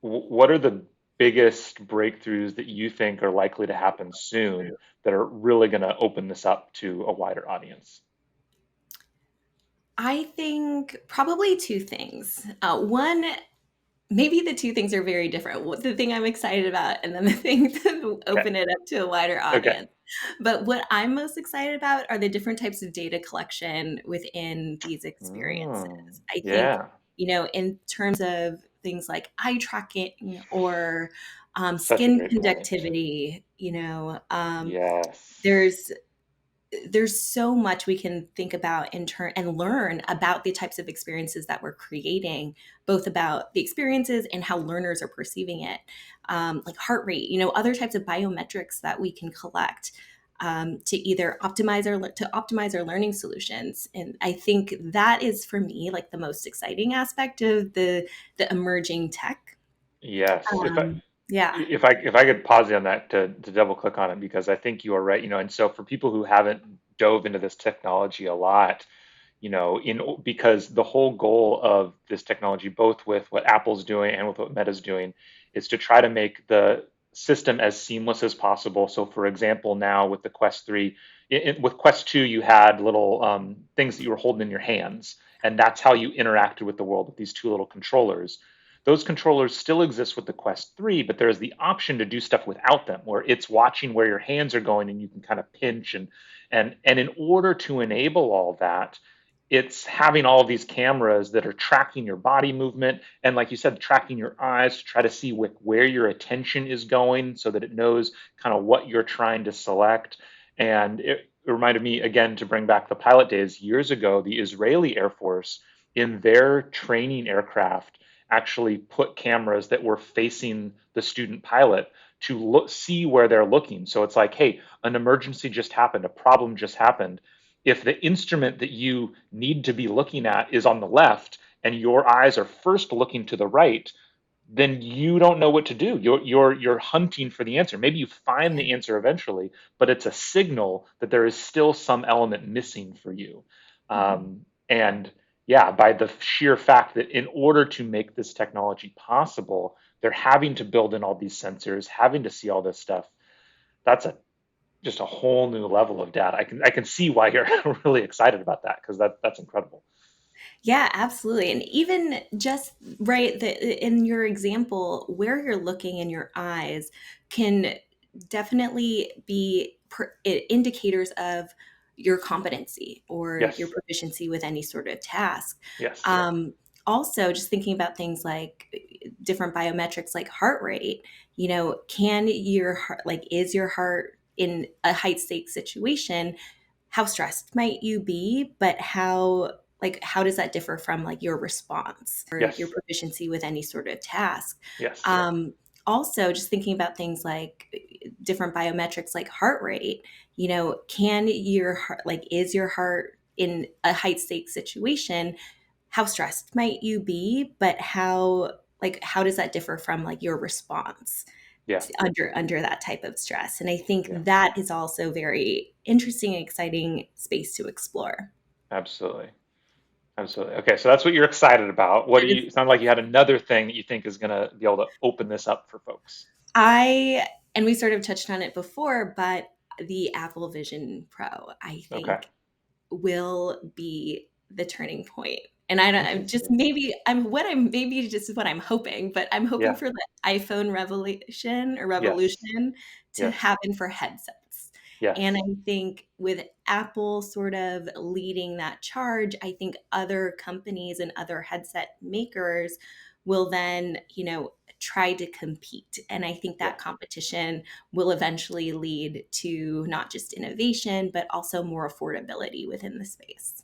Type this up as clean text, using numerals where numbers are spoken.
what are the biggest breakthroughs that you think are likely to happen soon that are really going to open this up to a wider audience? I think probably two things. One, maybe the two things are very different. The thing I'm excited about, and then the thing to Okay. open it up to a wider Okay. audience. But what I'm most excited about are the different types of data collection within these experiences. I think, Yeah. in terms of things like eye tracking or Such a skin great point. conductivity, Yes. there's there's so much we can think about in turn and learn about the types of experiences that we're creating, both about the experiences and how learners are perceiving it, like heart rate, other types of biometrics that we can collect to either optimize our learning solutions. And I think that is for me like the most exciting aspect of the emerging tech. Yes. Um, yeah. If I could pause you on that to double click on it, because I think you are right, and so for people who haven't dove into this technology a lot, in because the whole goal of this technology, both with what Apple's doing and with what Meta's doing, is to try to make the system as seamless as possible. So, for example, now with the Quest 3, with Quest 2, you had little things that you were holding in your hands, and that's how you interacted with the world with these two little controllers. Those controllers still exist with the Quest 3, but there's the option to do stuff without them, where it's watching where your hands are going and you can kind of pinch and in order to enable all that, it's having all of these cameras that are tracking your body movement and, like you said, tracking your eyes to try to see where your attention is going so that it knows kind of what you're trying to select. And it reminded me again to bring back the pilot days years ago. The Israeli Air Force in their training aircraft actually put cameras that were facing the student pilot to see where they're looking. So it's like, hey, an emergency just happened, a problem just happened. If the instrument that you need to be looking at is on the left and your eyes are first looking to the right, then you don't know what to do. You're hunting for the answer. Maybe you find Yeah. the answer eventually, but it's a signal that there is still some element missing for you. Mhm. And yeah, by the sheer fact that in order to make this technology possible, they're having to build in all these sensors, having to see all this stuff. That's a just a whole new level of data. I can see why you're really excited about that because that's incredible. Yeah, absolutely. And even just right in your example, where you're looking in your eyes can definitely be indicators of your competency or your Yes, proficiency with any sort of task. yes, Um, Also, just thinking about things like different biometrics like heart rate, can your heart, like, is your heart in a high stakes situation? How stressed might you be, but how does that differ from like your response or your yes, proficiency with any sort of task? yes, Um, Also, just thinking about things like different biometrics like heart rate, can your heart, like, is your heart in a high stakes situation? How stressed might you be, but how does that differ from like your response yeah, under that type of stress? And I think yeah, that is also very interesting and exciting space to explore. absolutely, absolutely. Okay, so that's what you're excited about. What do That is you sound like you had another thing that you think is going to be able to open this up for folks? I and we sort of touched on it before, but the Apple Vision Pro, I Okay, think, will be the turning point. And I don't, I'm just interesting. maybe I'm maybe just what I'm hoping, but I'm hoping Yeah, for the iPhone revolution or yes, revolution to yes, happen for headsets. And I yes, think with Apple sort of leading that charge, I think other companies and other headset makers will then, try to compete. And I think yeah. that competition will eventually lead to not just innovation, but also more affordability within the space.